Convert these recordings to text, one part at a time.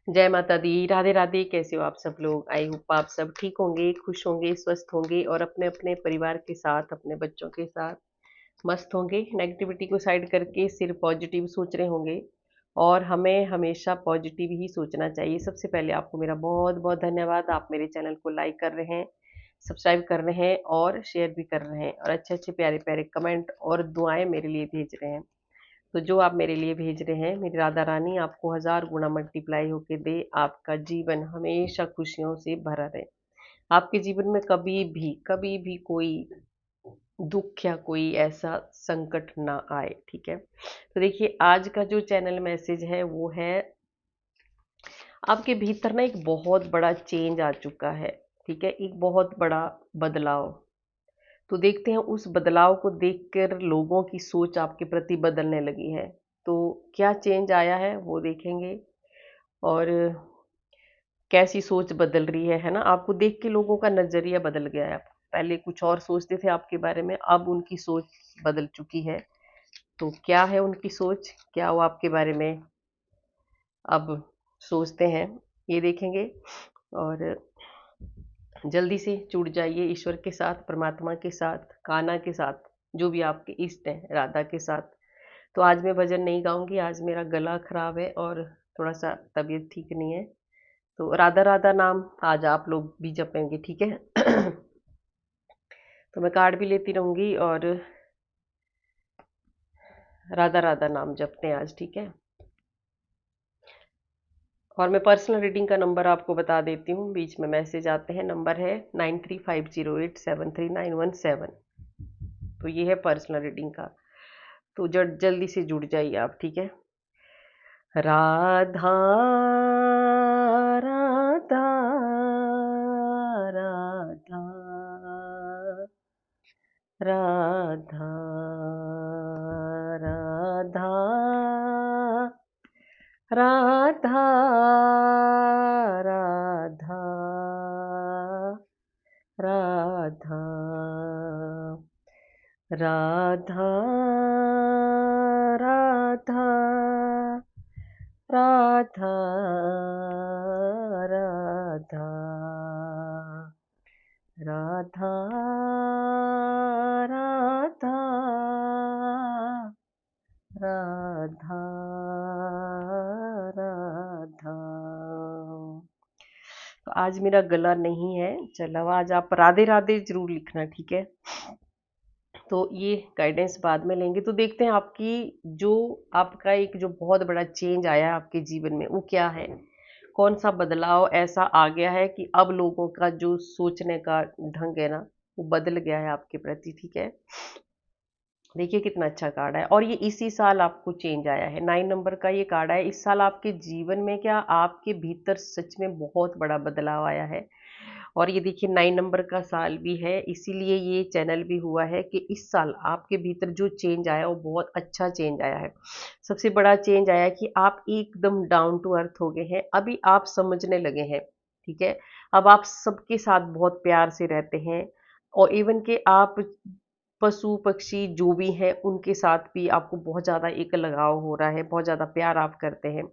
जय माता दी, राधे राधे। कैसे हो आप सब लोग? आई होप आप सब ठीक होंगे, खुश होंगे, स्वस्थ होंगे और अपने अपने परिवार के साथ, अपने बच्चों के साथ मस्त होंगे। नेगेटिविटी को साइड करके सिर्फ पॉजिटिव सोच रहे होंगे और हमें हमेशा पॉजिटिव ही सोचना चाहिए। सबसे पहले आपको मेरा बहुत बहुत धन्यवाद। आप मेरे चैनल को लाइक कर रहे हैं, सब्सक्राइब कर रहे हैं और शेयर भी कर रहे हैं और अच्छे अच्छे प्यारे प्यारे कमेंट और दुआएं मेरे लिए भेज रहे हैं। तो जो आप मेरे लिए भेज रहे हैं, मेरी राधा रानी आपको हजार गुना मल्टीप्लाई होके दे। आपका जीवन हमेशा खुशियों से भरा रहे। आपके जीवन में कभी भी कोई दुख या कोई ऐसा संकट ना आए। ठीक है, तो देखिए आज का जो चैनल मैसेज है वो है, आपके भीतर ना एक बहुत बड़ा चेंज आ चुका है। ठीक है, एक बहुत बड़ा बदलाव। तो देखते हैं उस बदलाव को देखकर लोगों की सोच आपके प्रति बदलने लगी है। तो क्या चेंज आया है वो देखेंगे और कैसी सोच बदल रही है ना। आपको देख के लोगों का नजरिया बदल गया है। पहले कुछ और सोचते थे आपके बारे में, अब उनकी सोच बदल चुकी है। तो क्या है उनकी सोच, क्या वो आपके बारे में अब सोचते हैं, ये देखेंगे। और जल्दी से जुड़ जाइए ईश्वर के साथ, परमात्मा के साथ, कान्हा के साथ, जो भी आपके इष्ट हैं, राधा के साथ। तो आज मैं भजन नहीं गाऊंगी, आज मेरा गला खराब है और थोड़ा सा तबीयत ठीक नहीं है। तो राधा राधा नाम आज आप लोग भी जपेंगे, ठीक है। तो मैं कार्ड भी लेती रहूंगी और राधा राधा नाम जपते हैं आज, ठीक है। और मैं पर्सनल रीडिंग का नंबर आपको बता देती हूँ, बीच में मैसेज आते हैं। नंबर है 9350873917। तो ये है पर्सनल रीडिंग का। तो जल्दी से जुड़ जाइए आप, ठीक है। राधा राधा राधा राधा राधा राधा राधा राधा राधा राधा राधा राधा राधा राधा राधा राधा। तो आज मेरा गला नहीं है, चलो आज आप राधे राधे जरूर लिखना, ठीक है। तो ये गाइडेंस बाद में लेंगे। तो देखते हैं आपकी जो आपका एक जो बहुत बड़ा चेंज आया है आपके जीवन में, वो क्या है। कौन सा बदलाव ऐसा आ गया है कि अब लोगों का जो सोचने का ढंग है ना, वो बदल गया है आपके प्रति, ठीक है। देखिए कितना अच्छा कार्ड है और ये इसी साल आपको चेंज आया है। 9 नंबर का ये कार्ड है। इस साल आपके जीवन में क्या आपके भीतर सच में बहुत बड़ा बदलाव आया है। और ये देखिए 9 नंबर का साल भी है, इसीलिए ये चैनल भी हुआ है कि इस साल आपके भीतर जो चेंज आया वो बहुत अच्छा चेंज आया है। सबसे बड़ा चेंज आया कि आप एकदम डाउन टू अर्थ हो गए हैं। अभी आप समझने लगे हैं, ठीक है। अब आप सबके साथ बहुत प्यार से रहते हैं और इवन के आप पशु पक्षी जो भी हैं उनके साथ भी आपको बहुत ज़्यादा एक लगाव हो रहा है, बहुत ज़्यादा प्यार आप करते हैं।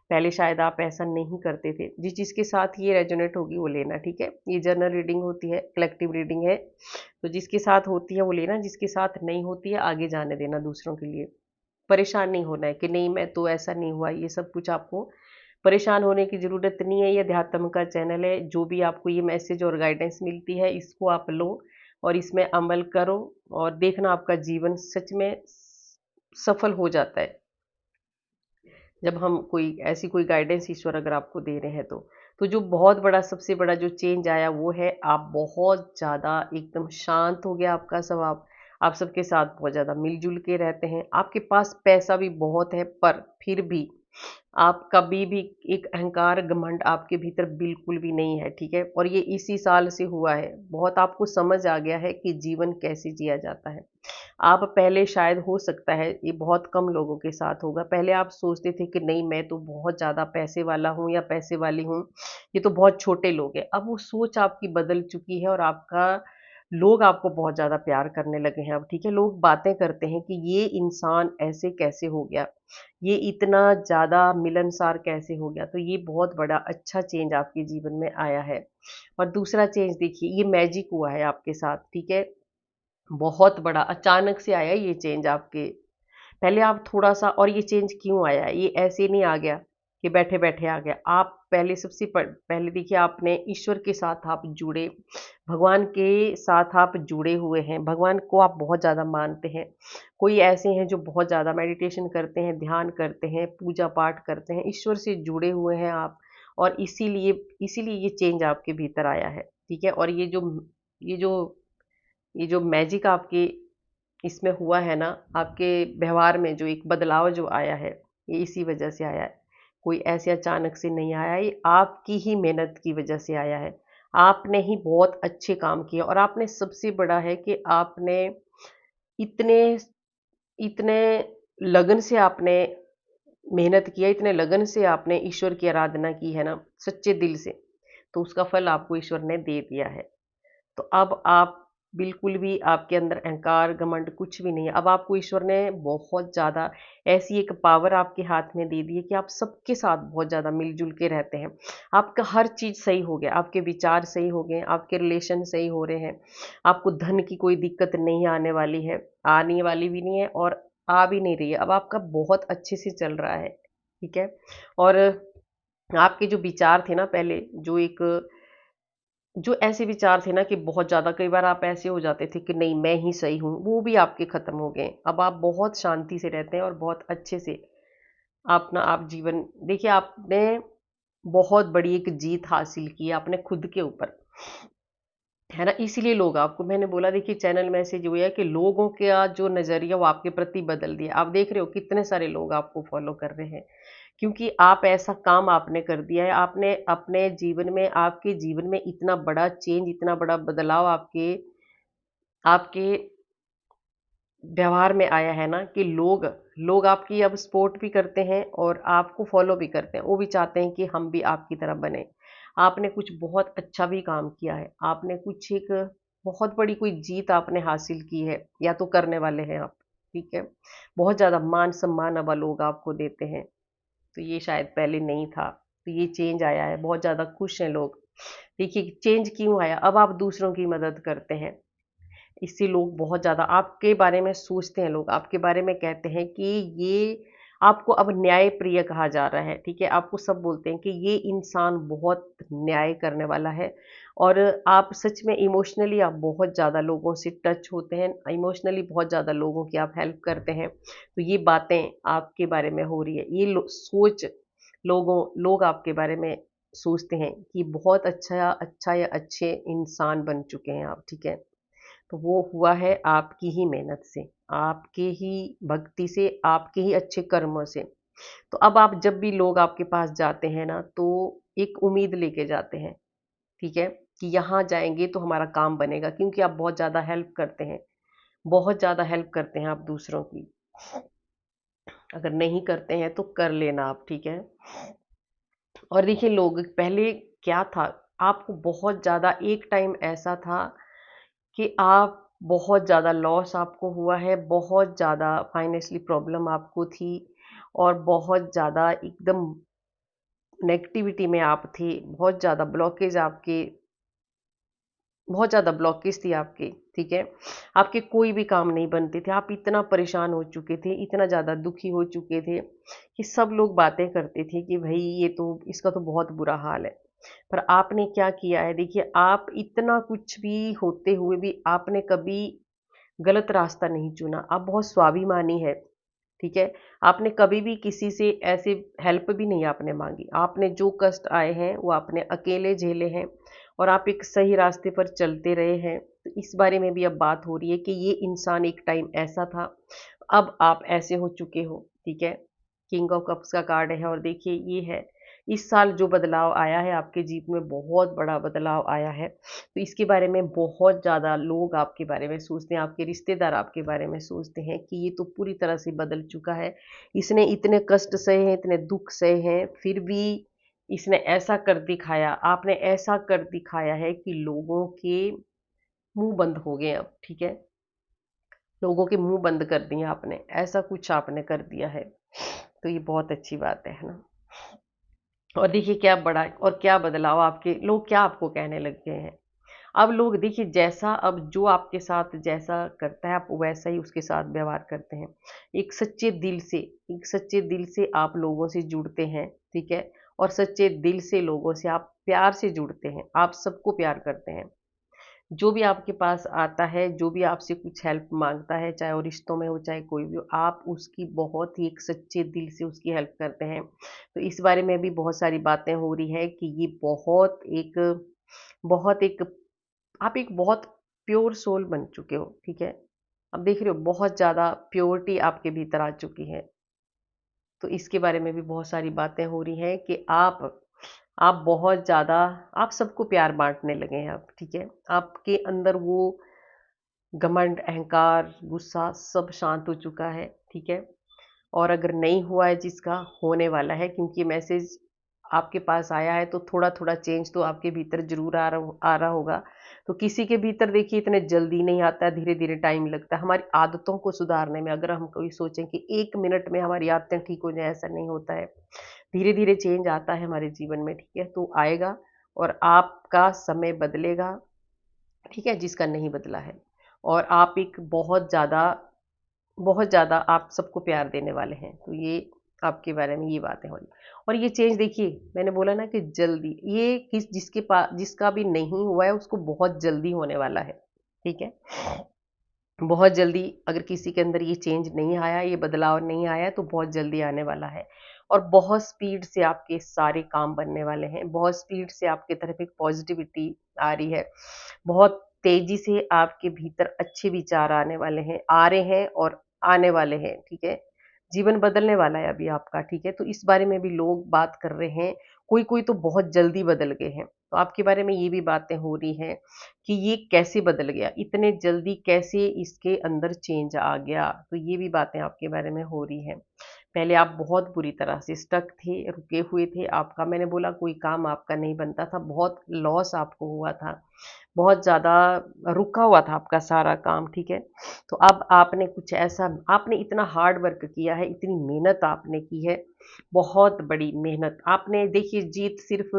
पहले शायद आप ऐसा नहीं करते थे। जिस चीज़ के साथ ये रेजोनेट होगी वो लेना, ठीक है। ये जनरल रीडिंग होती है, कलेक्टिव रीडिंग है। तो जिसके साथ होती है वो लेना, जिसके साथ नहीं होती है आगे जाने देना। दूसरों के लिए परेशान नहीं होना है कि नहीं मैं तो ऐसा नहीं हुआ, ये सब कुछ आपको परेशान होने की ज़रूरत नहीं है। ये अध्यात्म का चैनल है। जो भी आपको ये मैसेज और गाइडेंस मिलती है इसको आप लो और इसमें अमल करो और देखना आपका जीवन सच में सफल हो जाता है। जब हम कोई ऐसी कोई गाइडेंस ईश्वर अगर आपको दे रहे हैं तो जो बहुत बड़ा सबसे बड़ा जो चेंज आया वो है, आप बहुत ज़्यादा एकदम शांत हो गया आपका स्वभाव। आप सबके साथ बहुत ज़्यादा मिलजुल के रहते हैं। आपके पास पैसा भी बहुत है पर फिर भी आप कभी भी एक अहंकार घमंड आपके भीतर बिल्कुल भी नहीं है, ठीक है। और ये इसी साल से हुआ है। बहुत आपको समझ आ गया है कि जीवन कैसे जिया जाता है। आप पहले शायद हो सकता है ये बहुत कम लोगों के साथ होगा, पहले आप सोचते थे कि नहीं मैं तो बहुत ज़्यादा पैसे वाला हूँ या पैसे वाली हूँ, ये तो बहुत छोटे लोग हैं। अब वो सोच आपकी बदल चुकी है और आपका लोग आपको बहुत ज़्यादा प्यार करने लगे हैं अब, ठीक है? लोग बातें करते हैं कि ये इंसान ऐसे कैसे हो गया? ये इतना ज़्यादा मिलनसार कैसे हो गया? तो ये बहुत बड़ा अच्छा चेंज आपके जीवन में आया है। और दूसरा चेंज देखिए, ये मैजिक हुआ है आपके साथ, ठीक है? बहुत बड़ा अचानक से आया ये चेंज आपके। पहले आप थोड़ा-सा, और ये चेंज क्यों आया? ये ऐसे नहीं आ गया कि बैठे-बैठे आ गया। आप पहले पहले देखिए, आपने ईश्वर के साथ आप जुड़े, भगवान के साथ आप जुड़े हुए हैं, भगवान को आप बहुत ज़्यादा मानते हैं। कोई ऐसे हैं जो बहुत ज़्यादा मेडिटेशन करते हैं, ध्यान करते हैं, पूजा-पाठ करते हैं, ईश्वर से जुड़े हुए हैं आप, और इसीलिए इसीलिए ये चेंज आपके भीतर आया है, ठीक है? और ये जो ये जो मैजिक आपके इसमें हुआ है ना, आपके व्यवहार में जो एक बदलाव जो आया है, ये इसी वजह से आया है। कोई ऐसे अचानक से नहीं आया, ये आपकी ही मेहनत की वजह से आया है। आपने ही बहुत अच्छे काम किए, और आपने सबसे बड़ा है कि आपने इतने इतने लगन से आपने मेहनत किया, इतने लगन से आपने ईश्वर की आराधना की है ना, सच्चे दिल से, तो उसका फल आपको ईश्वर ने दे दिया है। तो अब आप बिल्कुल भी, आपके अंदर अहंकार, घमंड कुछ भी नहीं है। अब आपको ईश्वर ने बहुत ज़्यादा ऐसी एक पावर आपके हाथ में दे दी है कि आप सबके साथ बहुत ज़्यादा मिल-जुल के रहते हैं। आपका हर चीज़ सही हो गया, आपके विचार सही हो गए, आपके रिलेशन सही हो रहे हैं, आपको धन की कोई दिक्कत नहीं आने वाली है, आने वाली भी नहीं है, और आ भी नहीं रही है। अब आपका बहुत अच्छे से चल रहा है, ठीक है? और आपके जो विचार थे ना पहले, जो ऐसे विचार थे ना कि बहुत ज़्यादा, कई बार आप ऐसे हो जाते थे कि नहीं मैं ही सही हूँ, वो भी आपके ख़त्म हो गए। अब आप बहुत शांति से रहते हैं, और बहुत अच्छे से अपना आप जीवन देखिए, आपने बहुत बड़ी एक जीत हासिल की है आपने खुद के ऊपर, है ना? इसीलिए लोग आपको, मैंने बोला देखिए चैनल में ऐसे जो है कि लोगों का जो नज़रिया वो आपके प्रति बदल दिया। आप देख रहे हो कितने सारे लोग आपको फ़ॉलो कर रहे हैं, क्योंकि आप ऐसा काम आपने कर दिया है। आपने अपने जीवन में, आपके जीवन में इतना बड़ा चेंज, इतना बड़ा बदलाव आपके आपके व्यवहार में आया है ना, कि लोग लोग आपकी अब सपोर्ट भी करते हैं, और आपको फॉलो भी करते हैं। वो भी चाहते हैं कि हम भी आपकी तरह बने। आपने कुछ बहुत अच्छा भी काम किया है, आपने कुछ एक बहुत बड़ी कोई जीत आपने हासिल की है, या तो करने वाले हैं आप, ठीक है? बहुत ज़्यादा मान सम्मान अब लोग आपको देते हैं, तो ये शायद पहले नहीं था। तो ये चेंज आया है, बहुत ज़्यादा खुश हैं लोग। देखिए चेंज क्यों आया, अब आप दूसरों की मदद करते हैं, इससे लोग बहुत ज़्यादा आपके बारे में सोचते हैं, लोग आपके बारे में कहते हैं कि ये, आपको अब न्याय प्रिय कहा जा रहा है, ठीक है? आपको सब बोलते हैं कि ये इंसान बहुत न्याय करने वाला है, और आप सच में इमोशनली आप बहुत ज़्यादा लोगों से टच होते हैं, इमोशनली बहुत ज़्यादा लोगों की आप हेल्प करते हैं। तो ये बातें आपके बारे में हो रही है, ये सोच लोग आपके बारे में सोचते हैं कि बहुत अच्छा अच्छा या अच्छे इंसान बन चुके हैं आप, ठीक है? तो वो हुआ है आपकी ही मेहनत से, आपके ही भक्ति से, आपके ही अच्छे कर्मों से। तो अब आप जब भी लोग आपके पास जाते हैं ना, तो एक उम्मीद लेके जाते हैं, ठीक है? कि यहाँ जाएँगे तो हमारा काम बनेगा, क्योंकि आप बहुत ज़्यादा हेल्प करते हैं, बहुत ज़्यादा हेल्प करते हैं आप दूसरों की। अगर नहीं करते हैं तो कर लेना आप, ठीक है? और देखिए लोग पहले क्या था, आपको बहुत ज़्यादा एक टाइम ऐसा था कि आप बहुत ज़्यादा लॉस आपको हुआ है, बहुत ज़्यादा फाइनेंशियली प्रॉब्लम आपको थी, और बहुत ज़्यादा एकदम नेगेटिविटी में आप थे, बहुत ज़्यादा ब्लॉकेज थी आपकी, ठीक है? आपके कोई भी काम नहीं बनते थे, आप इतना परेशान हो चुके थे, इतना ज़्यादा दुखी हो चुके थे कि सब लोग बातें करते थे कि भई ये तो, इसका तो बहुत बुरा हाल है। पर आपने क्या किया है, देखिए आप इतना कुछ भी होते हुए भी आपने कभी गलत रास्ता नहीं चुना, आप बहुत स्वाभिमानी है, ठीक है? आपने कभी भी किसी से ऐसे हेल्प भी नहीं आपने माँगी, आपने जो कष्ट आए हैं वो आपने अकेले झेले हैं, और आप एक सही रास्ते पर चलते रहे हैं। तो इस बारे में भी अब बात हो रही है कि ये इंसान एक टाइम ऐसा था, अब आप ऐसे हो चुके हो, ठीक है? किंग ऑफ कप्स का कार्ड है, और देखिए ये है, इस साल जो बदलाव आया है आपके जीवन में, बहुत बड़ा बदलाव आया है। तो इसके बारे में बहुत ज़्यादा लोग आपके बारे में सोचते हैं, आपके रिश्तेदार आपके बारे में सोचते हैं कि ये तो पूरी तरह से बदल चुका है। इसने इतने कष्ट सहे हैं, इतने दुःख सहे हैं, फिर भी इसने ऐसा कर दिखाया, आपने ऐसा कर दिखाया है कि लोगों के मुंह बंद हो गए अब, ठीक है, लोगों के मुंह बंद कर दिए आपने, ऐसा कुछ आपने कर दिया है। तो ये बहुत अच्छी बात है ना। और देखिए क्या बड़ा और क्या बदलाव, आपके लोग क्या आपको कहने लग गए हैं। अब लोग देखिए, जैसा अब जो आपके साथ जैसा करता है आप वैसा ही उसके साथ व्यवहार करते हैं। एक सच्चे दिल से, एक सच्चे दिल से आप लोगों से जुड़ते हैं, ठीक है, और सच्चे दिल से लोगों से आप प्यार से जुड़ते हैं, आप सबको प्यार करते हैं। जो भी आपके पास आता है, जो भी आपसे कुछ हेल्प मांगता है, चाहे वो रिश्तों में हो चाहे कोई भी हो, आप उसकी बहुत ही एक सच्चे दिल से उसकी हेल्प करते हैं। तो इस बारे में भी बहुत सारी बातें हो रही है कि ये बहुत एक आप एक बहुत प्योर सोल बन चुके हो, ठीक है। अब देख रहे हो बहुत ज़्यादा प्योरिटी आपके भीतर आ चुकी है। तो इसके बारे में भी बहुत सारी बातें हो रही हैं कि आप बहुत ज़्यादा, आप सबको प्यार बांटने लगे हैं अब, ठीक है। आपके अंदर वो घमंड, अहंकार, गुस्सा सब शांत हो चुका है, ठीक है। और अगर नहीं हुआ है जिसका, होने वाला है, क्योंकि मैसेज आपके पास आया है तो थोड़ा थोड़ा चेंज तो आपके भीतर जरूर आ रहा होगा। तो किसी के भीतर देखिए इतने जल्दी नहीं आता है, धीरे धीरे टाइम लगता है हमारी आदतों को सुधारने में। अगर हम कोई सोचें कि 1 मिनट में हमारी आदतें ठीक हो जाए, ऐसा नहीं होता है। धीरे धीरे चेंज आता है हमारे जीवन में, ठीक है, तो आएगा। और आपका समय बदलेगा, ठीक है, जिसका नहीं बदला है। और आप एक बहुत ज़्यादा आप सबको प्यार देने वाले हैं। तो ये आपके बारे में ये बातें हो रही। और ये चेंज देखिए, मैंने बोला ना कि जल्दी, ये जिसके पास जिसका भी नहीं हुआ है उसको बहुत जल्दी होने वाला है, ठीक है। बहुत जल्दी, अगर किसी के अंदर ये चेंज नहीं आया, ये बदलाव नहीं आया, तो बहुत जल्दी आने वाला है। और बहुत स्पीड से आपके सारे काम बनने वाले हैं, बहुत स्पीड से आपकी तरफ एक पॉजिटिविटी आ रही है, बहुत तेजी से आपके भीतर अच्छे विचार आने वाले हैं, आ रहे हैं और आने वाले हैं, ठीक है। जीवन बदलने वाला है अभी आपका, ठीक है। तो इस बारे में भी लोग बात कर रहे हैं, कोई कोई तो बहुत जल्दी बदल गए हैं। तो आपके बारे में ये भी बातें हो रही हैं कि ये कैसे बदल गया, इतने जल्दी कैसे इसके अंदर चेंज आ गया। तो ये भी बातें आपके बारे में हो रही हैं। पहले आप बहुत बुरी तरह से स्टक थे, रुके हुए थे, आपका मैंने बोला कोई काम आपका नहीं बनता था, बहुत लॉस आपको हुआ था, बहुत ज़्यादा रुका हुआ था आपका सारा काम, ठीक है। तो अब आपने कुछ ऐसा, आपने इतना हार्ड वर्क किया है, इतनी मेहनत आपने की है, बहुत बड़ी मेहनत आपने। देखिए जीत सिर्फ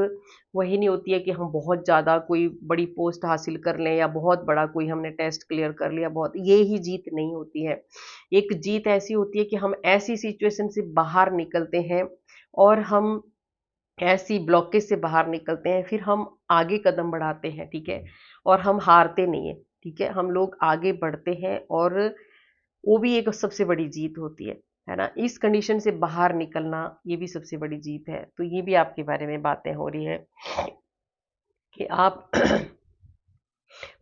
वही नहीं होती है कि हम बहुत ज़्यादा कोई बड़ी पोस्ट हासिल कर लें या बहुत बड़ा कोई हमने टेस्ट क्लियर कर लिया, बहुत ये ही जीत नहीं होती है। एक जीत ऐसी होती है कि हम ऐसी सिचुएशन से बाहर निकलते हैं और हम ऐसी ब्लॉकेज से बाहर निकलते हैं, फिर हम आगे कदम बढ़ाते हैं, ठीक है, और हम हारते नहीं है, ठीक है, हम लोग आगे बढ़ते हैं। और वो भी एक सबसे बड़ी जीत होती है ना। इस कंडीशन से बाहर निकलना ये भी सबसे बड़ी जीत है। तो ये भी आपके बारे में बातें हो रही है कि आप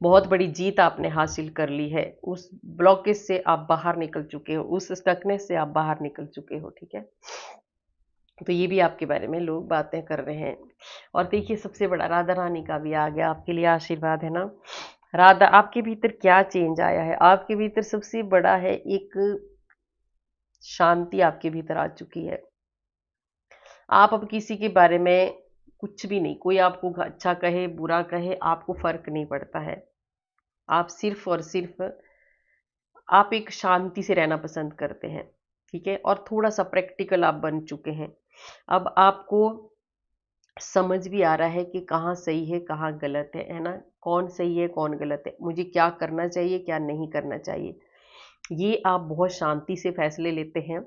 बहुत बड़ी जीत आपने हासिल कर ली है, उस ब्लॉकेज से आप बाहर निकल चुके हो, उस स्टकनेस से आप बाहर निकल चुके हो, ठीक है। तो ये भी आपके बारे में लोग बातें कर रहे हैं। और देखिए सबसे बड़ा राधा रानी का भी आ गया आपके लिए आशीर्वाद, है ना। राधा, आपके भीतर क्या चेंज आया है, आपके भीतर सबसे बड़ा है एक शांति आपके भीतर आ चुकी है। आप अब किसी के बारे में कुछ भी नहीं, कोई आपको अच्छा कहे बुरा कहे आपको फर्क नहीं पड़ता है। आप सिर्फ और सिर्फ आप एक शांति से रहना पसंद करते हैं, ठीक है। और थोड़ा सा प्रैक्टिकल आप बन चुके हैं। अब आपको समझ भी आ रहा है कि कहाँ सही है कहाँ गलत है ना, कौन सही है कौन गलत है, मुझे क्या करना चाहिए क्या नहीं करना चाहिए। ये आप बहुत शांति से फैसले लेते हैं।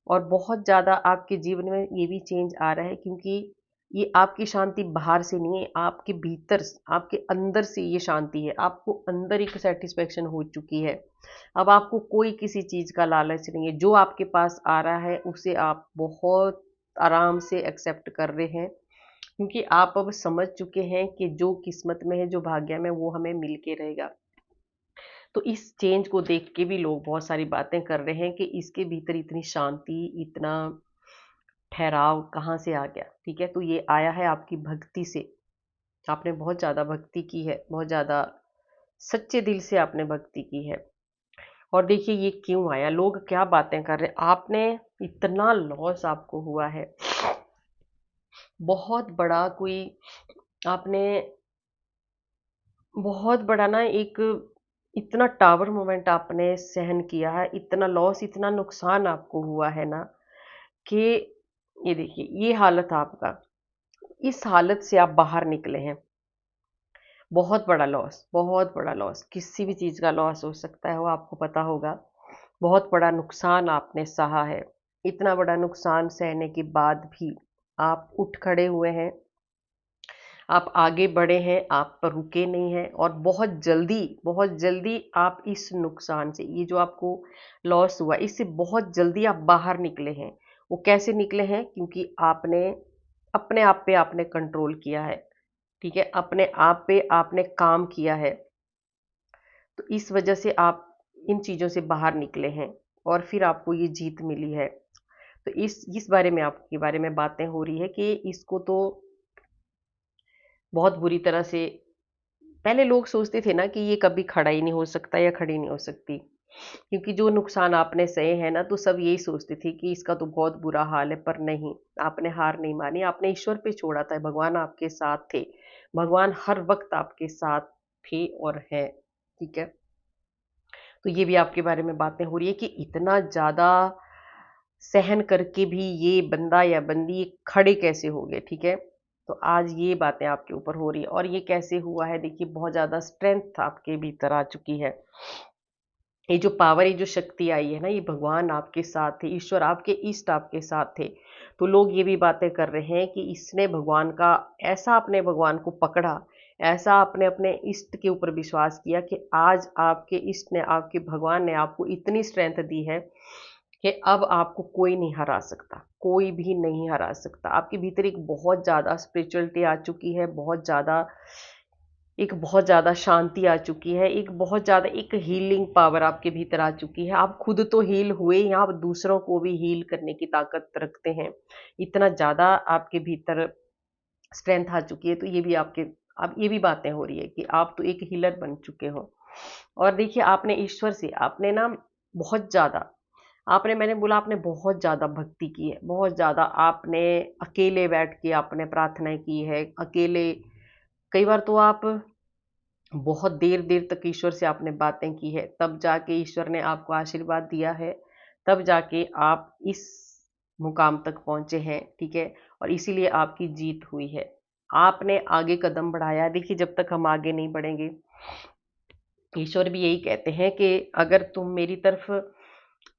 और बहुत ज़्यादा आपके जीवन में ये भी चेंज आ रहा है, क्योंकि ये आपकी शांति बाहर से नहीं है, आपके भीतर, आपके अंदर से ये शांति है। आपको अंदर एक सेटिस्फेक्शन हो चुकी है। अब आपको कोई किसी चीज़ का लालच नहीं है, जो आपके पास आ रहा है उसे आप बहुत आराम से एक्सेप्ट कर रहे हैं, क्योंकि आप अब समझ चुके हैं कि जो किस्मत में है, जो भाग्य में, वो हमें मिल के रहेगा। तो इस चेंज को देख के भी लोग बहुत सारी बातें कर रहे हैं कि इसके भीतर इतनी शांति, इतना ठहराव कहाँ से आ गया, ठीक है। तो ये आया है आपकी भक्ति से। आपने बहुत ज़्यादा भक्ति की है, बहुत ज़्यादा सच्चे दिल से आपने भक्ति की है। और देखिए ये क्यों आया, लोग क्या बातें कर रहे हैं, आपने इतना लॉस आपको हुआ है, बहुत बड़ा कोई आपने बहुत बड़ा ना एक इतना टावर मोमेंट आपने सहन किया है, इतना लॉस, इतना नुकसान आपको हुआ है ना कि ये देखिए ये हालत आपका, इस हालत से आप बाहर निकले हैं। बहुत बड़ा लॉस, बहुत बड़ा लॉस, किसी भी चीज़ का लॉस हो सकता है वो आपको पता होगा। बहुत बड़ा नुकसान आपने सहा है। इतना बड़ा नुकसान सहने के बाद भी आप उठ खड़े हुए हैं, आप आगे बढ़े हैं, आप रुके नहीं हैं और बहुत जल्दी आप इस नुकसान से, ये जो आपको लॉस हुआ, इससे बहुत जल्दी आप बाहर निकले हैं। वो कैसे निकले हैं? क्योंकि आपने अपने आप पे आपने कंट्रोल किया है, ठीक है? अपने आप पे आपने काम किया है। तो इस वजह से आप इन चीज़ों से बाहर निकले हैं और फिर आपको ये जीत मिली है। तो इस बारे में आपके बारे में बातें हो रही है कि इसको तो बहुत बुरी तरह से, पहले लोग सोचते थे ना कि ये कभी खड़ा ही नहीं हो सकता या खड़ी नहीं हो सकती, क्योंकि जो नुकसान आपने सहे हैं ना, तो सब यही सोचते थे कि इसका तो बहुत बुरा हाल है। पर नहीं, आपने हार नहीं मानी, आपने ईश्वर पे छोड़ा था, भगवान आपके साथ थे, भगवान हर वक्त आपके साथ थे और है, ठीक है? तो ये भी आपके बारे में बातें हो रही है कि इतना ज्यादा सहन करके भी ये बंदा या बंदी खड़े कैसे हो गए, ठीक है? तो आज ये बातें आपके ऊपर हो रही है और ये कैसे हुआ है? देखिए, बहुत ज्यादा स्ट्रेंथ आपके भीतर आ चुकी है। ये जो पावर, ये जो शक्ति आई है ना, ये भगवान आपके साथ थे, ईश्वर आपके इष्ट आपके साथ थे। तो लोग ये भी बातें कर रहे हैं कि इसने भगवान का, ऐसा अपने भगवान को पकड़ा, ऐसा आपने अपने इष्ट के ऊपर विश्वास किया कि आज आपके इष्ट ने, आपके भगवान ने आपको इतनी स्ट्रेंथ दी है कि अब आपको कोई नहीं हरा सकता, कोई भी नहीं हरा सकता। आपके भीतर एक बहुत ज़्यादा स्पिरिचुअलिटी आ चुकी है, बहुत ज़्यादा शांति आ चुकी है, एक बहुत ज़्यादा एक हीलिंग पावर आपके भीतर आ चुकी है। आप खुद तो हील हुए ही, आप दूसरों को भी हील करने की ताकत रखते हैं। इतना ज़्यादा आपके भीतर स्ट्रेंथ आ चुकी है। तो ये भी आपके, अब ये भी बातें हो रही है कि आप तो एक हीलर बन चुके हो। और देखिए, आपने ईश्वर से, आपने ना बहुत ज़्यादा, आपने, मैंने बोला आपने बहुत ज़्यादा भक्ति की है, बहुत ज़्यादा आपने अकेले बैठ के आपने प्रार्थनाएँ की है, अकेले। कई बार तो आप बहुत देर देर तक ईश्वर से आपने बातें की है, तब जाके ईश्वर ने आपको आशीर्वाद दिया है, तब जाके आप इस मुकाम तक पहुंचे हैं, ठीक है? और इसीलिए आपकी जीत हुई है। आपने आगे कदम बढ़ाया। देखिए, जब तक हम आगे नहीं बढ़ेंगे, ईश्वर भी यही कहते हैं कि अगर तुम मेरी तरफ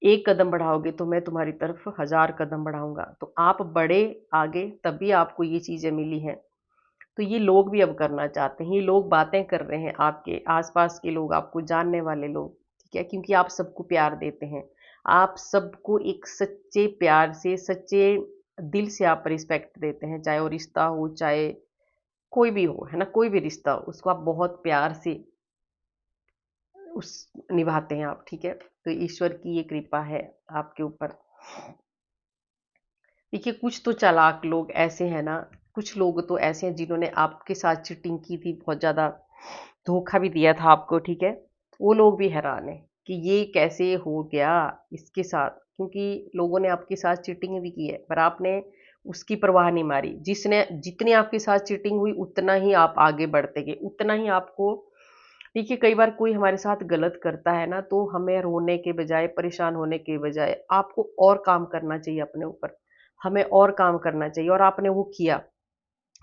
एक कदम बढ़ाओगे तो मैं तुम्हारी तरफ 1000 कदम बढ़ाऊंगा। तो आप बढ़े आगे, तभी आपको ये चीजें मिली हैं। तो ये लोग भी अब करना चाहते हैं, ये लोग बातें कर रहे हैं, आपके आसपास के लोग, आपको जानने वाले लोग, ठीक है? क्योंकि आप सबको प्यार देते हैं, आप सबको एक सच्चे प्यार से, सच्चे दिल से आप रिस्पेक्ट देते हैं, चाहे वो रिश्ता हो, चाहे कोई भी हो, है ना? कोई भी रिश्ता हो, उसको आप बहुत प्यार से उस निभाते हैं आप, ठीक है? तो ईश्वर की ये कृपा है आपके ऊपर। देखिए, कुछ तो चालाक लोग ऐसे हैं ना, कुछ लोग तो ऐसे हैं जिन्होंने आपके साथ चीटिंग की थी, बहुत ज़्यादा धोखा भी दिया था आपको, ठीक है? वो लोग भी हैरान हैं कि ये कैसे हो गया इसके साथ, क्योंकि लोगों ने आपके साथ चीटिंग भी की है, पर आपने उसकी परवाह नहीं मारी। जिसने, जितनी आपके साथ चीटिंग हुई, उतना ही आप आगे बढ़ते गए, उतना ही आपको। देखिए, कई बार कोई हमारे साथ गलत करता है ना, तो हमें रोने के बजाय, परेशान होने के बजाय, आपको और काम करना चाहिए अपने ऊपर। हमें और काम करना चाहिए, और आपने वो किया।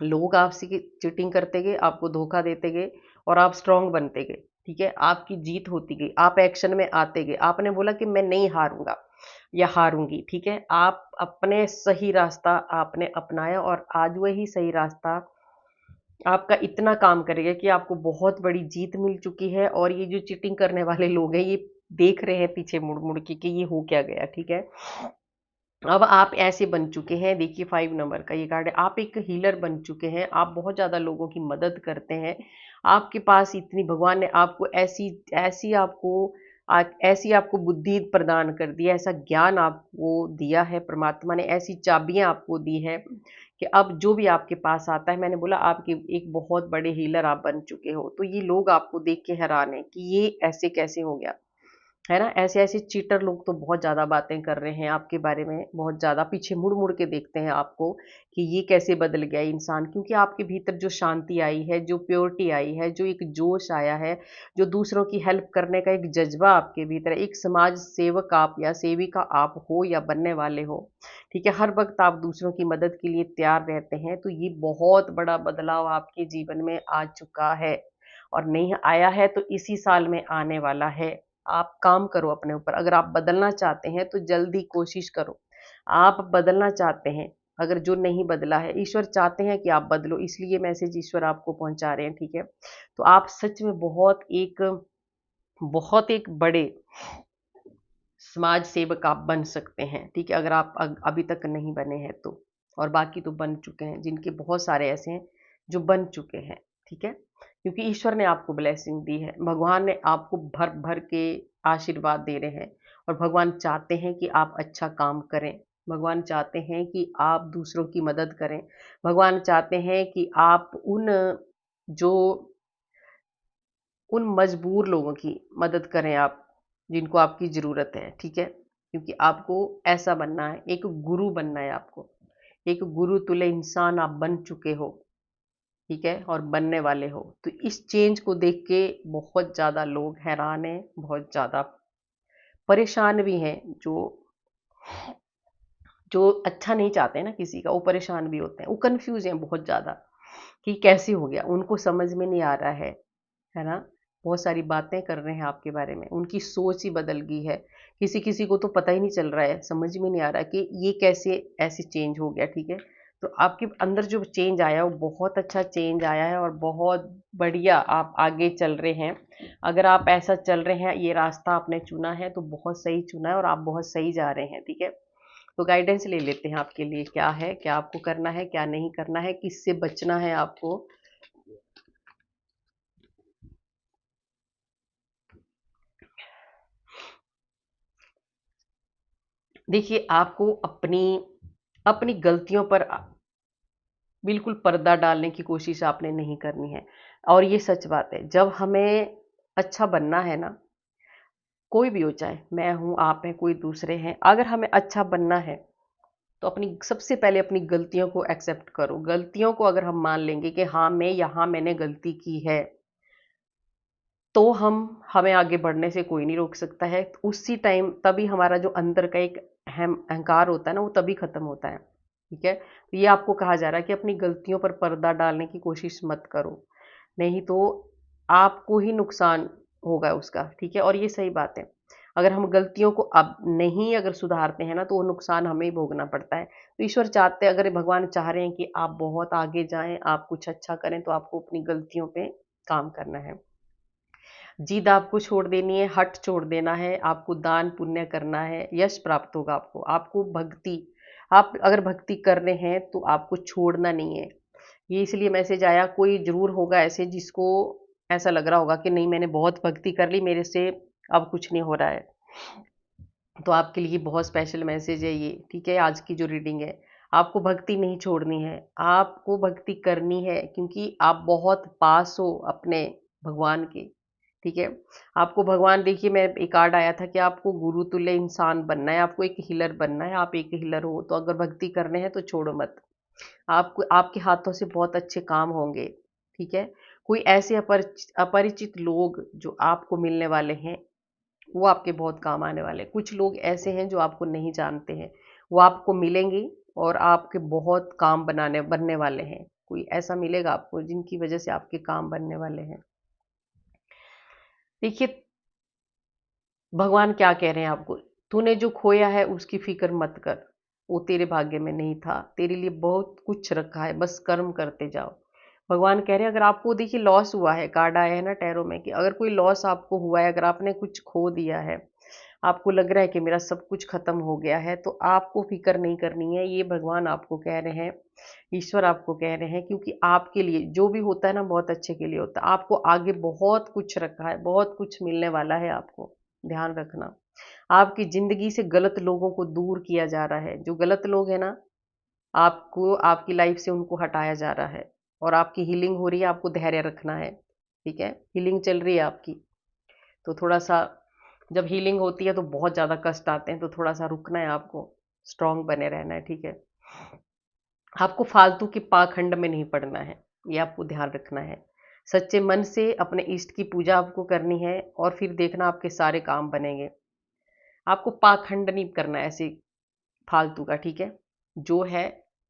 लोग आपसे चीटिंग करते गए, आपको धोखा देते गए, और आप स्ट्रांग बनते गए, ठीक है? आपकी जीत होती गई, आप एक्शन में आते गए, आपने बोला कि मैं नहीं हारूंगा या हारूंगी, ठीक है? आप अपने सही रास्ता आपने अपनाया, और आज वही सही रास्ता आपका इतना काम करेगा कि आपको बहुत बड़ी जीत मिल चुकी है। और ये जो चीटिंग करने वाले लोग हैं, ये देख रहे हैं पीछे मुड़ मुड़ के कि ये हो क्या गया, ठीक है? अब आप ऐसे बन चुके हैं, देखिए 5 नंबर का ये कार्ड है, आप एक हीलर बन चुके हैं, आप बहुत ज़्यादा लोगों की मदद करते हैं। आपके पास इतनी, भगवान ने आपको ऐसी ऐसी आपको ऐसी आपको बुद्धि प्रदान कर दी है, ऐसा ज्ञान आपको दिया है, परमात्मा ने ऐसी चाबियां आपको दी है कि अब जो भी आपके पास आता है, मैंने बोला आपके एक बहुत बड़े हीलर आप बन चुके हो। तो ये लोग आपको देख के हैरान है कि ये ऐसे कैसे हो गया। है ना। ऐसे ऐसे चीटर लोग तो बहुत ज़्यादा बातें कर रहे हैं आपके बारे में, बहुत ज़्यादा पीछे मुड़ मुड़ के देखते हैं आपको कि ये कैसे बदल गया इंसान, क्योंकि आपके भीतर जो शांति आई है, जो प्योरिटी आई है, जो एक जोश आया है, जो दूसरों की हेल्प करने का एक जज्बा आपके भीतर है, एक समाज सेवक आप या सेविका आप हो या बनने वाले हो, ठीक है, हर वक्त आप दूसरों की मदद के लिए तैयार रहते हैं, तो ये बहुत बड़ा बदलाव आपके जीवन में आ चुका है और नहीं आया है तो इसी साल में आने वाला है। आप काम करो अपने ऊपर। अगर आप बदलना चाहते हैं तो जल्दी कोशिश करो। आप बदलना चाहते हैं, अगर जो नहीं बदला है, ईश्वर चाहते हैं कि आप बदलो, इसलिए ये मैसेज ईश्वर आपको पहुंचा रहे हैं, ठीक है। तो आप सच में बहुत एक बड़े समाज सेवक आप बन सकते हैं, ठीक है, अगर आप अभी तक नहीं बने हैं तो। और बाकी तो बन चुके हैं, जिनके बहुत सारे ऐसे हैं जो बन चुके हैं, ठीक है, क्योंकि ईश्वर ने आपको ब्लेसिंग दी है, भगवान ने आपको भर भर के आशीर्वाद दे रहे हैं, और भगवान चाहते हैं कि आप अच्छा काम करें, भगवान चाहते हैं कि आप दूसरों की मदद करें, भगवान चाहते हैं कि आप जो उन मजबूर लोगों की मदद करें आप, जिनको आपकी ज़रूरत है, ठीक है, क्योंकि आपको ऐसा बनना है, एक गुरु बनना है आपको, एक गुरु तुल्य इंसान आप बन चुके हो, ठीक है, और बनने वाले हो। तो इस चेंज को देख के बहुत ज़्यादा लोग हैरान हैं, बहुत ज़्यादा परेशान भी हैं, जो अच्छा नहीं चाहते हैं ना किसी का, वो परेशान भी होते हैं, वो कंफ्यूज हैं बहुत ज़्यादा कि कैसे हो गया, उनको समझ में नहीं आ रहा है ना। बहुत सारी बातें कर रहे हैं आपके बारे में, उनकी सोच ही बदल गई है, किसी किसी को तो पता ही नहीं चल रहा है, समझ में नहीं आ रहा कि ये कैसे ऐसे चेंज हो गया, ठीक है। तो आपके अंदर जो चेंज आया वो बहुत अच्छा चेंज आया है और बहुत बढ़िया आप आगे चल रहे हैं। अगर आप ऐसा चल रहे हैं, ये रास्ता आपने चुना है तो बहुत सही चुना है और आप बहुत सही जा रहे हैं, ठीक है। तो गाइडेंस ले लेते हैं आपके लिए, क्या है, क्या आपको करना है, क्या नहीं करना है, किससे बचना है आपको। देखिए, आपको अपनी अपनी गलतियों पर बिल्कुल पर्दा डालने की कोशिश आपने नहीं करनी है। और ये सच बात है, जब हमें अच्छा बनना है ना, कोई भी हो, चाहे मैं हूँ, आप हैं, कोई दूसरे हैं, अगर हमें अच्छा बनना है तो अपनी सबसे पहले अपनी गलतियों को एक्सेप्ट करो। गलतियों को अगर हम मान लेंगे कि हाँ, मैंने गलती की है, तो हमें आगे बढ़ने से कोई नहीं रोक सकता है। उसी टाइम तभी हमारा जो अंदर का एक अहंकार होता है ना, वो तभी खत्म होता है, ठीक है। तो ये आपको कहा जा रहा है कि अपनी गलतियों पर पर्दा डालने की कोशिश मत करो, नहीं तो आपको ही नुकसान होगा उसका, ठीक है। और ये सही बात है, अगर हम गलतियों को अब नहीं अगर सुधारते हैं ना, तो वो नुकसान हमें ही भोगना पड़ता है। तो ईश्वर चाहते हैं, अगर भगवान चाह रहे हैं कि आप बहुत आगे जाएं, आप कुछ अच्छा करें, तो आपको अपनी गलतियों पे काम करना है, जिद आपको छोड़ देनी है, हठ छोड़ देना है, आपको दान पुण्य करना है, यश प्राप्त होगा आपको। आपको भक्ति, आप अगर भक्ति कर रहे हैं तो आपको छोड़ना नहीं है। ये इसलिए मैसेज आया, कोई जरूर होगा ऐसे जिसको ऐसा लग रहा होगा कि नहीं, मैंने बहुत भक्ति कर ली, मेरे से अब कुछ नहीं हो रहा है, तो आपके लिए बहुत स्पेशल मैसेज है ये, ठीक है। आज की जो रीडिंग है, आपको भक्ति नहीं छोड़नी है, आपको भक्ति करनी है, क्योंकि आप बहुत पास हो अपने भगवान के, ठीक है। आपको भगवान, देखिए मैं एक कार्ड आया था कि आपको गुरु तुल्य इंसान बनना है, आपको एक हीलर बनना है, आप एक हीलर हो, तो अगर भक्ति करने हैं तो छोड़ो मत। आपको आपके हाथों से बहुत अच्छे काम होंगे, ठीक है। कोई ऐसे अपरिचित लोग जो आपको मिलने वाले हैं, वो आपके बहुत काम आने वाले हैं। कुछ लोग ऐसे हैं जो आपको नहीं जानते हैं, वो आपको मिलेंगे और आपके बहुत काम बनने वाले हैं। कोई ऐसा मिलेगा आपको जिनकी वजह से आपके काम बनने वाले हैं। देखिए, भगवान क्या कह रहे हैं आपको, तूने जो खोया है उसकी फिक्र मत कर, वो तेरे भाग्य में नहीं था, तेरे लिए बहुत कुछ रखा है, बस कर्म करते जाओ। भगवान कह रहे हैं, अगर आपको देखिए लॉस हुआ है, कार्ड आया है ना टैरो में, कि अगर कोई लॉस आपको हुआ है, अगर आपने कुछ खो दिया है, आपको लग रहा है कि मेरा सब कुछ खत्म हो गया है, तो आपको फिक्र नहीं करनी है, ये भगवान आपको कह रहे हैं, ईश्वर आपको कह रहे हैं, क्योंकि आपके लिए जो भी होता है ना, बहुत अच्छे के लिए होता है। आपको आगे बहुत कुछ रखा है, बहुत कुछ मिलने वाला है आपको, ध्यान रखना। आपकी जिंदगी से गलत लोगों को दूर किया जा रहा है, जो गलत लोग हैं ना, आपको आपकी लाइफ से उनको हटाया जा रहा है, और आपकी हीलिंग हो रही है, आपको धैर्य रखना है, ठीक है। हीलिंग चल रही है आपकी, तो थोड़ा सा जब हीलिंग होती है तो बहुत ज़्यादा कष्ट आते हैं, तो थोड़ा सा रुकना है आपको, स्ट्रांग बने रहना है, ठीक है। आपको फालतू के पाखंड में नहीं पड़ना है, ये आपको ध्यान रखना है। सच्चे मन से अपने इष्ट की पूजा आपको करनी है और फिर देखना आपके सारे काम बनेंगे। आपको पाखंड नहीं करना है ऐसे फालतू का, ठीक है। जो है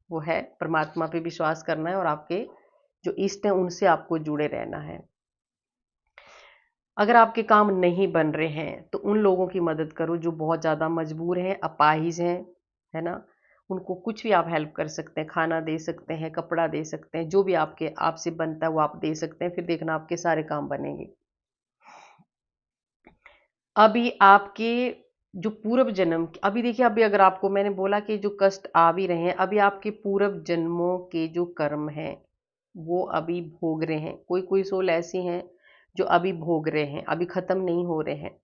वो है, परमात्मा पे विश्वास करना है और आपके जो इष्ट हैं उनसे आपको जुड़े रहना है। अगर आपके काम नहीं बन रहे हैं तो उन लोगों की मदद करो जो बहुत ज़्यादा मजबूर हैं, अपाहिज हैं, है ना। उनको कुछ भी आप हेल्प कर सकते हैं, खाना दे सकते हैं, कपड़ा दे सकते हैं, जो भी आपके आपसे बनता है वो आप दे सकते हैं, फिर देखना आपके सारे काम बनेंगे। अभी आपके जो पूर्व जन्म, अभी देखिए, अभी अगर आपको मैंने बोला कि जो कष्ट आ भी रहे हैं, अभी आपके पूर्व जन्मों के जो कर्म हैं वो अभी भोग रहे हैं। कोई कोई सोल ऐसी हैं जो अभी भोग रहे हैं, अभी खत्म नहीं हो रहे हैं।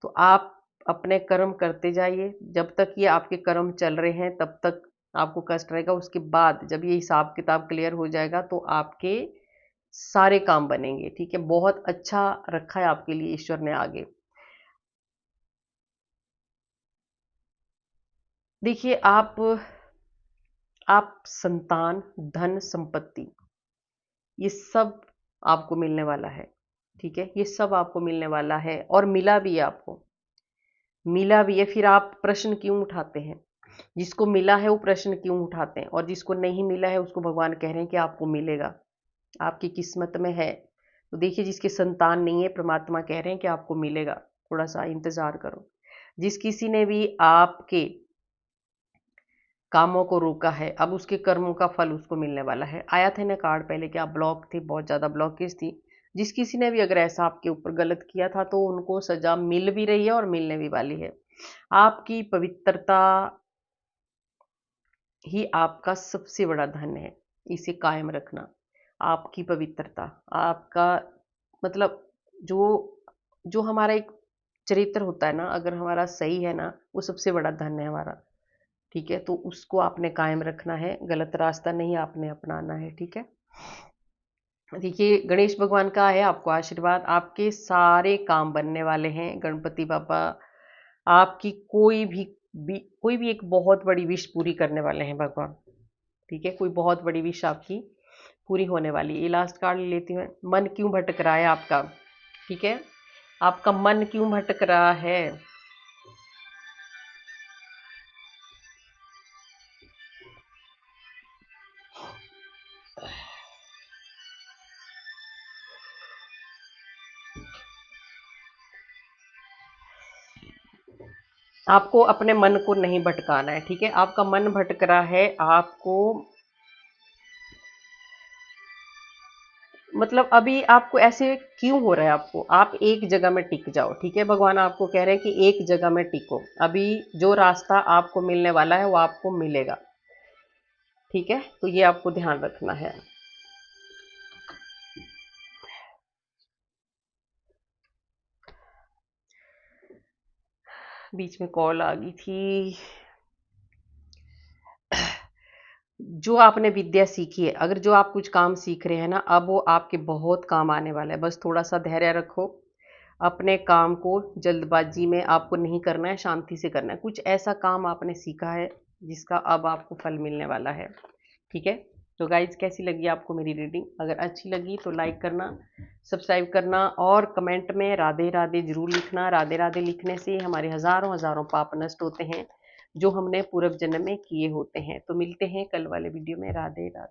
तो आप अपने कर्म करते जाइए, जब तक ये आपके कर्म चल रहे हैं तब तक आपको कष्ट रहेगा। उसके बाद जब ये हिसाब किताब क्लियर हो जाएगा तो आपके सारे काम बनेंगे, ठीक है। बहुत अच्छा रखा है आपके लिए ईश्वर ने आगे। देखिए, आप संतान, धन, संपत्ति, ये सब आपको मिलने वाला है, ठीक है। ये सब आपको मिलने वाला है और मिला भी है आपको, मिला भी है। फिर आप प्रश्न क्यों उठाते हैं? जिसको मिला है वो प्रश्न क्यों उठाते हैं, और जिसको नहीं मिला है उसको भगवान कह रहे हैं कि आपको मिलेगा, आपकी किस्मत में है। तो देखिए, जिसके संतान नहीं है, परमात्मा कह रहे हैं कि आपको मिलेगा, थोड़ा सा इंतजार करो। जिस किसी ने भी आपके कामों को रोका है, अब उसके कर्मों का फल उसको मिलने वाला है। आया था ना कार्ड पहले कि आप ब्लॉक थे, बहुत ज़्यादा ब्लॉकेज थी। जिस किसी ने भी अगर ऐसा आपके ऊपर गलत किया था तो उनको सजा मिल भी रही है और मिलने भी वाली है। आपकी पवित्रता ही आपका सबसे बड़ा धन है, इसे कायम रखना। आपकी पवित्रता, आपका मतलब जो जो हमारा एक चरित्र होता है ना, अगर हमारा सही है ना, वो सबसे बड़ा धन है हमारा, ठीक है। तो उसको आपने कायम रखना है, गलत रास्ता नहीं आपने अपनाना है, ठीक है। देखिए, गणेश भगवान का है आपको आशीर्वाद, आपके सारे काम बनने वाले हैं। गणपति बाबा आपकी कोई भी एक बहुत बड़ी विश पूरी करने वाले हैं भगवान, ठीक है। कोई बहुत बड़ी विश आपकी पूरी होने वाली है। ये लास्ट कार्ड लेती हूँ। मन क्यों भटक रहा है आपका, ठीक है। आपका मन क्यों भटक रहा है? आपको अपने मन को नहीं भटकाना है, ठीक है। आपका मन भटक रहा है, आपको मतलब अभी आपको ऐसे क्यों हो रहा है? आपको, आप एक जगह में टिक जाओ, ठीक है। भगवान आपको कह रहे हैं कि एक जगह में टिको, अभी जो रास्ता आपको मिलने वाला है वो आपको मिलेगा, ठीक है। तो ये आपको ध्यान रखना है। बीच में कॉल आ गई थी। जो आपने विद्या सीखी है, अगर जो आप कुछ काम सीख रहे हैं ना, अब वो आपके बहुत काम आने वाला है। बस थोड़ा सा धैर्य रखो, अपने काम को जल्दबाजी में आपको नहीं करना है, शांति से करना है। कुछ ऐसा काम आपने सीखा है जिसका अब आपको फल मिलने वाला है, ठीक है। तो गाइज, कैसी लगी आपको मेरी रीडिंग? अगर अच्छी लगी तो लाइक करना, सब्सक्राइब करना और कमेंट में राधे राधे जरूर लिखना। राधे राधे लिखने से हमारे हजारों हजारों पाप नष्ट होते हैं जो हमने पूर्व जन्म में किए होते हैं। तो मिलते हैं कल वाले वीडियो में। राधे राधे।